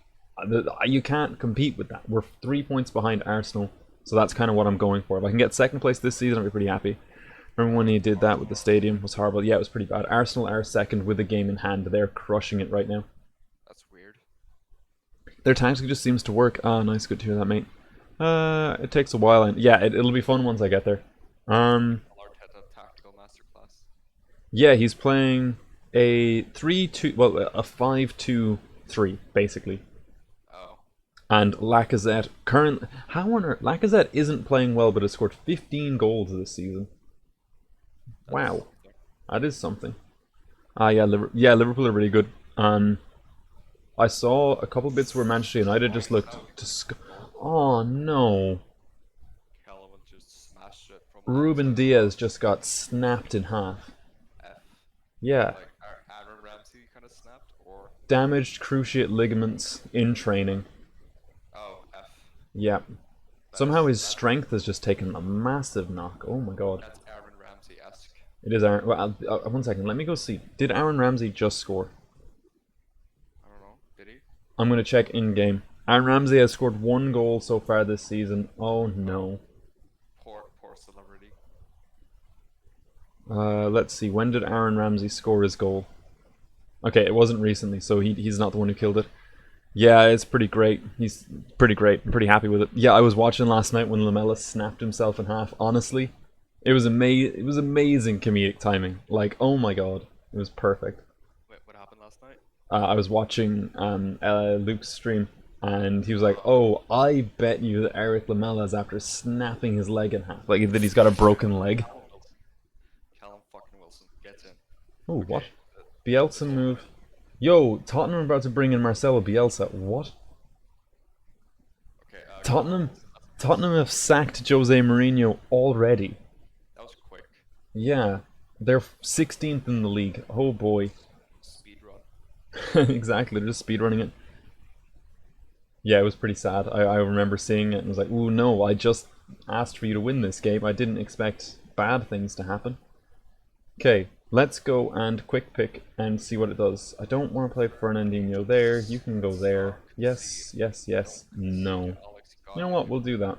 you can't compete with that. We're 3 points behind Arsenal, so that's kind of what I'm going for. If I can get second place this season, I'll be pretty happy. Remember when he did that with the stadium? It was horrible. Yeah, it was pretty bad. Arsenal are second with a game in hand. They're crushing it right now. That's weird. Their tactic just seems to work. Ah, nice. Good to hear that, mate. It takes a while, and yeah, it'll be fun once I get there. Arteta tactical masterclass. Yeah, he's playing a 3-2, well, a 5-2-3 basically. Oh, And Lacazette how on earth Lacazette isn't playing well, but has scored 15 goals this season. that's Wow, something. that is something. Yeah, Liverpool are really good. I saw a couple bits where Manchester United just looked to. Oh no, Callum just smashed it from Ruben outside. Diaz just got snapped in half. F. Yeah, Like Aaron Ramsey kind of snapped, or damaged cruciate ligaments in training. oh F. Yeah, somehow That's his that's strength has just taken a massive knock. Oh my god. that's Aaron Ramsey esque. It is Aaron. Well, 1 second. Let me go see. Did Aaron Ramsey just score? I don't know. Did he? I'm gonna check in game. Aaron Ramsey has scored 1 goal so far this season. Oh Oh, no. poor celebrity. Let's see. When did Aaron Ramsey score his goal? Okay, it wasn't recently, so he's not the one who killed it. Yeah, it's pretty great. He's pretty great. I'm pretty happy with it. Yeah, I was watching last night when Lamella snapped himself in half. Honestly, it was It was amazing comedic timing. Like, oh my god, it was perfect. Wait, what happened last night? I was watching Luke's stream, and he was like, "Oh, I bet you that Eric Lamella's after snapping his leg in half, like that he's got a broken leg." Callum Wilson. Callum fucking Wilson gets in. Oh, what? Okay. The Bielsa goal. move. Yo, Tottenham are about to bring in Marcelo Bielsa. What? Okay. Tottenham? Tottenham have sacked Jose Mourinho already. That was quick. Yeah, they're 16th in the league. Oh boy. Speed run. Exactly, they're just speedrunning it. Yeah, it was pretty sad. I remember seeing it and was like, ooh, no, I just asked for you to win this game. I didn't expect bad things to happen. Okay, let's go and quick pick and see what it does. I don't want to play Fernandinho there. You can go there. Yes, yes, yes. No. Alex You know got what? We'll do that.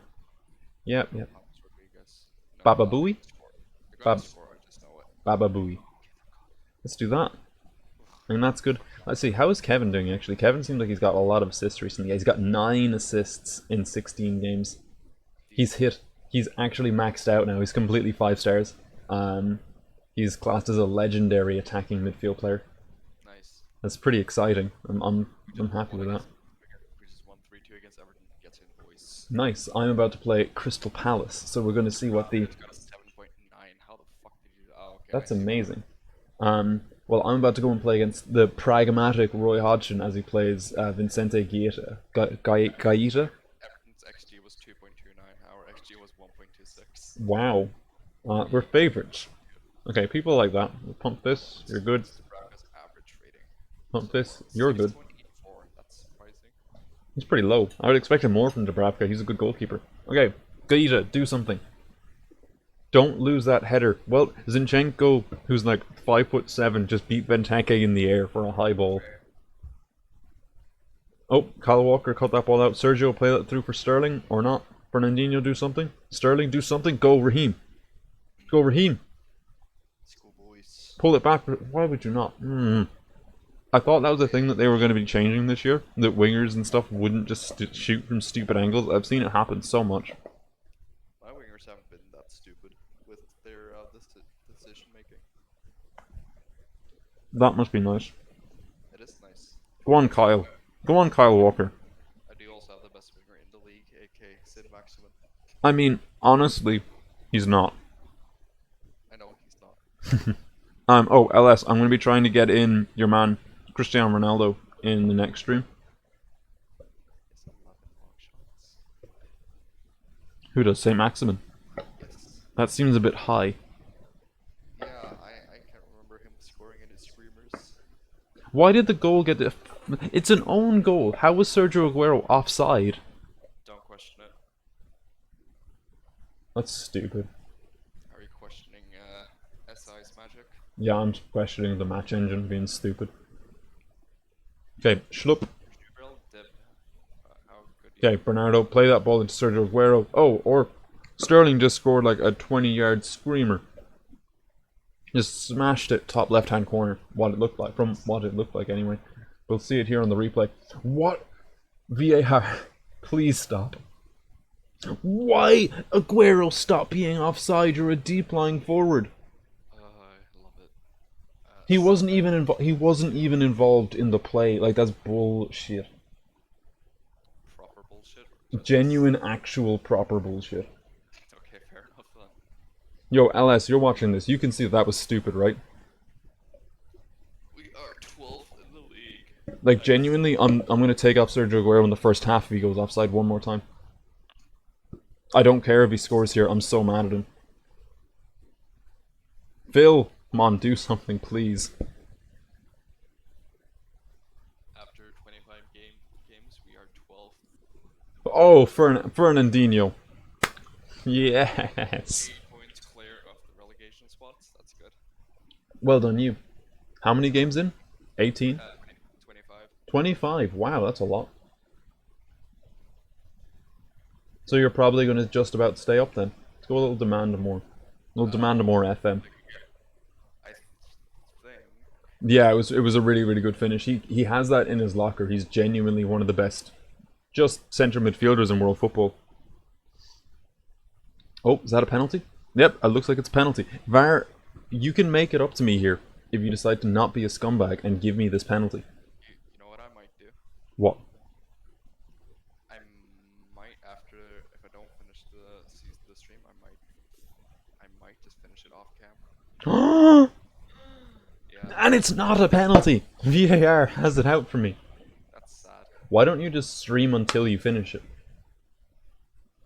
Yep, yep. James Rodriguez. No, Baba they're Booey? gonna score. They're gonna Bab score. I just know it. Baba Booey. Let's do that. And that's good. Let's see, how is Kevin doing actually? Kevin seems like he's got a lot of assists recently. Yeah, he's got 9 assists in 16 games. He's actually maxed out now. He's completely 5 stars. He's classed as a legendary attacking midfield player. Nice. That's pretty exciting. I'm happy with that. We just won 3-2 against Everton. Gets in, boys. Nice. I'm about to play Crystal Palace, so we're going to see what the. It's got a 7.9. How the fuck did you? Oh, okay. That's I see. amazing. Well, I'm about to go and play against the pragmatic Roy Hodgson as he plays Vincente Gaeta. Gaeta? Everton's XG was 2.29. Our XG was 1.26. Wow. We're favorites. Okay, people like that. Pump this, you're good. Braga's average rating. Pump this, you're good. 6.84. That's surprising. He's pretty low. I would expect him more from Dubravka. He's a good goalkeeper. Okay, Gaeta, do something. Don't lose that header. Well, Zinchenko, who's like 5'7", just beat Benteke in the air for a high ball. Oh, Kyle Walker cut that ball out. Sergio, play that through for Sterling or not? Fernandinho, do something. Sterling, do something. Go, Raheem. Go, Raheem. Schoolboys. Pull it back. Why would you not? I thought that was a thing that they were going to be changing this year. That wingers and stuff wouldn't just shoot from stupid angles. I've seen it happen so much. My wingers haven't been that stupid with their decision making. That must be nice. It is nice. Go on, Kyle. Go on, Kyle Walker. I do also have the best winger in the league, aka Sid Maximin. I mean, honestly, he's not. I know he's not. Oh, LS, I'm going to be trying to get in your man, Cristiano Ronaldo, in the next stream. It's 11 long shots. Who does? St. Maximin? Yes. That seems a bit high. Yeah, I can't remember him scoring any screamers. Why did the goal get... It's an own goal. How was Sergio Aguero offside? Don't question it. That's stupid. Are you questioning SI's magic? Yeah, I'm questioning the match engine being stupid. Okay, Schlupp. Jubril did. How good do you Okay, Bernardo, play that ball into Sergio Aguero. Oh, or Sterling just scored like a 20-yard screamer. Just smashed it top left-hand corner. What it looked like, from what it looked like anyway. We'll see it here on the replay. What? VAR, please stop. Why? Aguero, stop being offside. You're a deep lying forward. I love it. He So wasn't even he wasn't even involved in the play. Like that's bullshit. proper bullshit or just Genuine, actual, proper bullshit. okay, fair enough then. Yo, LS, you're watching this. You can see that was stupid, right? We are 12th in the league. Like Nice. genuinely, I'm gonna take off Sergio Aguero in the first half if he goes offside one more time. I don't care if he scores here. I'm so mad at him. Phil, come on, do something, please. After 25 games, we are 12th. Oh, Fernandinho. Yes. 8 points clear of the relegation spots. That's good. Well done, you. How many games in? 18? 25. 25. Wow, that's a lot. So you're probably going to just about stay up then. Let's go a little demand more. A little demand more FM. I think. Yeah, it was a really good finish. He has that in his locker. He's genuinely one of the best just centre midfielders in world football. Oh, is that a penalty? Yep, it looks like it's a penalty. VAR, you can make it up to me here if you decide to not be a scumbag and give me this penalty. You know what I might do? What? I might after if I don't finish the stream, I might just finish it off cam. Yeah, And it's not a penalty! VAR has it out for me. that's sad. Why don't you just stream until you finish it?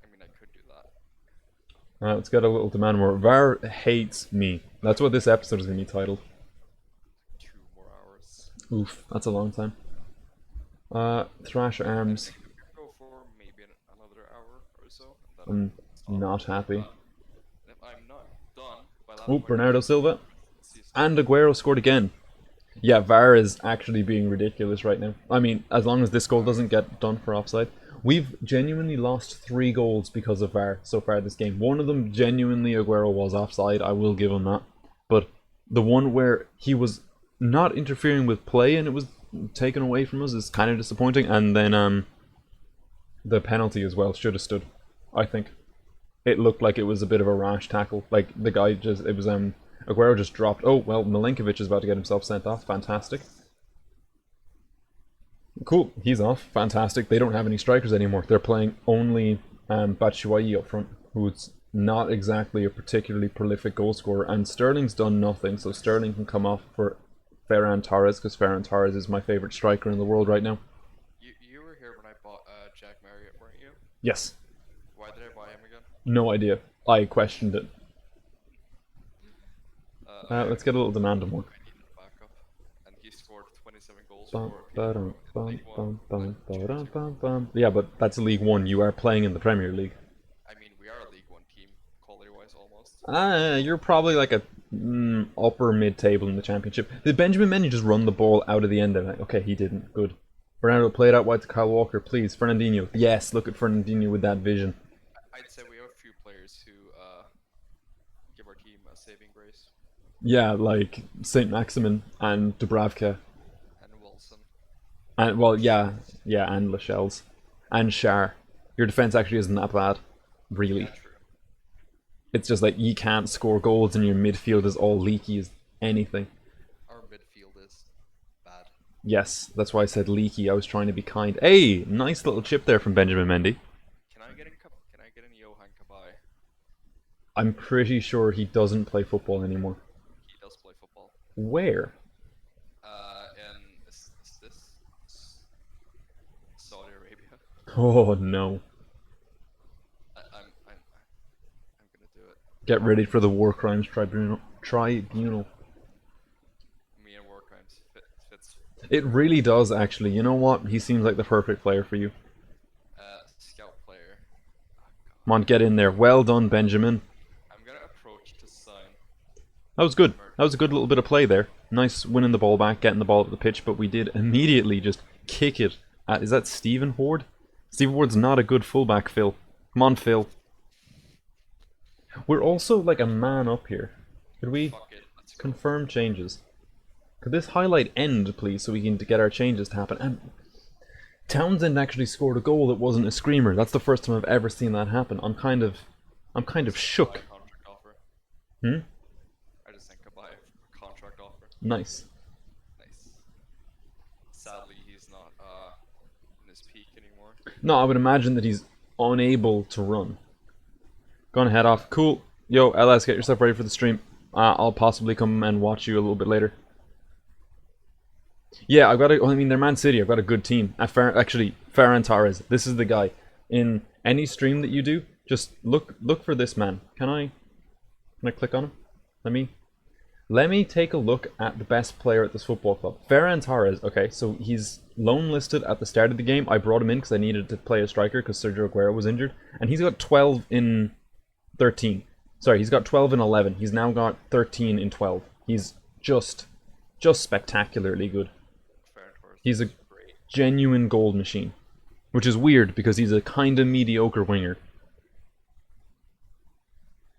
I mean, I could do that. Alright, let's get a little demand more. VAR hates me. That's what this episode is going to be titled. 2 more hours. Oof, that's a long time. Thrash Arms. I think we could go for maybe another hour or so. I'm not happy. I'm not done by that Oh, point. Bernardo Silva. See, And Aguero scored again. Yeah, VAR is actually being ridiculous right now. I mean, as long as this goal doesn't get done for offside. We've genuinely lost 3 goals because of VAR so far this game. One of them, genuinely, Aguero was offside. I will give him that. But the one where he was not interfering with play and it was taken away from us is kind of disappointing. And then the penalty as well should have stood, I think. It looked like it was a bit of a rash tackle. Like the guy just, it was Aguero just dropped. Oh well, Milinkovic is about to get himself sent off. Fantastic. Cool, he's off. Fantastic. They don't have any strikers anymore. They're playing only Batshuayi up front, who's not exactly a particularly prolific goal scorer. And Sterling's done nothing, so Sterling can come off for Ferran Torres because Ferran Torres is my favorite striker in the world right now. you were here when I bought Jack Marriott, weren't you? Yes. Why did I buy him again? No idea. I questioned it. Okay, Let's get a little demand more. I need a backup, and he scored 27 goals Bum, for ba-dum, Peterborough in bum, League bum, One. bum, ba-dum, bum, bum. Yeah, but that's League One. You are playing in the Premier League. I mean, we are a League One team, quality-wise, almost. You're probably like a upper mid-table in the Championship. Did Benjamin Mendy just run the ball out of the end of it? Okay, he didn't. Good. Bernardo, play it out wide to Kyle Walker, please. Fernandinho. Yes, look at Fernandinho with that vision. I'd say we have a few players who give our team a saving grace. Yeah, like Saint Maximin and Dubravka. And Wilson. And, well, yeah, and Lascelles. And Shar. Your defense actually isn't that bad. Really. Yeah, true. It's just like you can't score goals and your midfield is all leaky as anything. Our midfield is bad. Yes, that's why I said leaky. I was trying to be kind. Hey, nice little chip there from Benjamin Mendy. Can I get in Johan Kabay? I'm pretty sure he doesn't play football anymore. He does play football. Where? And is this Saudi Arabia? Oh no. I'm gonna do it. Get ready for the War Crimes Tribunal. Me and War Crimes fits. It really does, actually. You know what? He seems like the perfect player for you. Scout player. Oh, Come on, get in there. Well done, Benjamin. I'm gonna approach to sign. That was good. That was a good little bit of play there. Nice winning the ball back, getting the ball at the pitch, but we did immediately just kick it at... Is that Stephen Ward? Stephen Ward's not a good fullback, Phil. Come on, Phil. We're also like a man up here. Could we Fuck it. Let's go. confirm changes? Could this highlight end, please, so we can get our changes to happen? And Townsend actually scored a goal that wasn't a screamer. That's the first time I've ever seen that happen. I'm kind of Just think buy shook. a contract offer. Hmm? I just think I buy a contract offer. Nice. Nice. Sadly, he's not in his peak anymore. No, I would imagine that he's unable to run. Gonna head off. Cool. Yo, LS, get yourself ready for the stream. I'll possibly come and watch you a little bit later. Yeah, I've got a. I mean, they're Man City. I've got a good team. Actually, Ferran Torres. This is the guy. In any stream that you do, just look for this man. Can I click on him? Let me take a look at the best player at this football club. Ferran Torres. Okay, so he's loan listed at the start of the game. I brought him in because I needed to play a striker because Sergio Aguero was injured, and he's got 12 in 13. Sorry, he's got 12 in 11. He's now got 13 in 12. He's just spectacularly good. Ferran Torres He's a is great. genuine gold machine, which is weird because he's a kind of mediocre winger.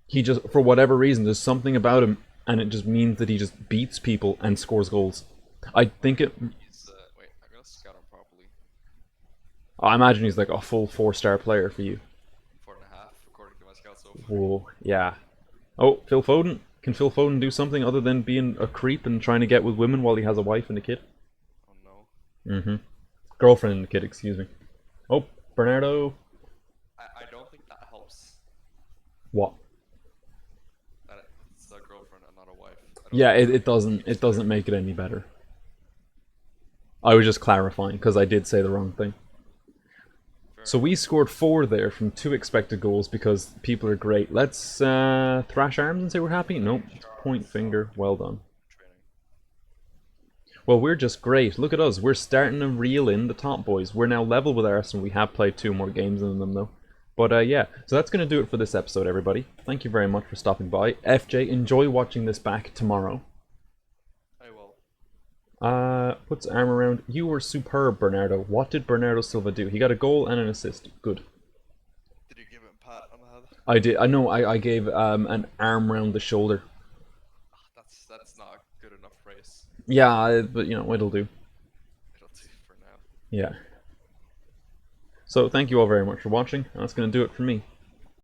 He just, for whatever reason, there's something about him, and it just means that he just beats people and scores goals. I think it. He's wait, I'm gonna scout him properly. I imagine he's like a full 4-star player for you. 4.5 according to my scout so far. Whoa, yeah. Oh, Phil Foden. Can Phil Foden do something other than being a creep and trying to get with women while he has a wife and a kid? Oh no. Mm-hmm. Girlfriend and a kid, excuse me. Oh, Bernardo. I don't think that helps. What? That it's a girlfriend and not a wife. Yeah, it doesn't make it any better. I was just clarifying because I did say the wrong thing. So we scored 4 there from 2 expected goals because people are great. Let's thrash arms and say we're happy? Nope. Point finger. Well done. Training. Well, we're just great. Look at us. We're starting to reel in the top boys. We're now level with Arsenal. We have played 2 more games than them though. But yeah, so that's going to do it for this episode, everybody. Thank you very much for stopping by. FJ, enjoy watching this back tomorrow. I will. Puts arm around. You were superb, Bernardo. What did Bernardo Silva do? He got a goal and an assist. Good. Did you give him a pat on the head? I did. I know. I gave an arm round the shoulder. That's not a good enough praise. Yeah, but you know it'll do. It'll do for now. Yeah. So thank you all very much for watching. And that's going to do it for me.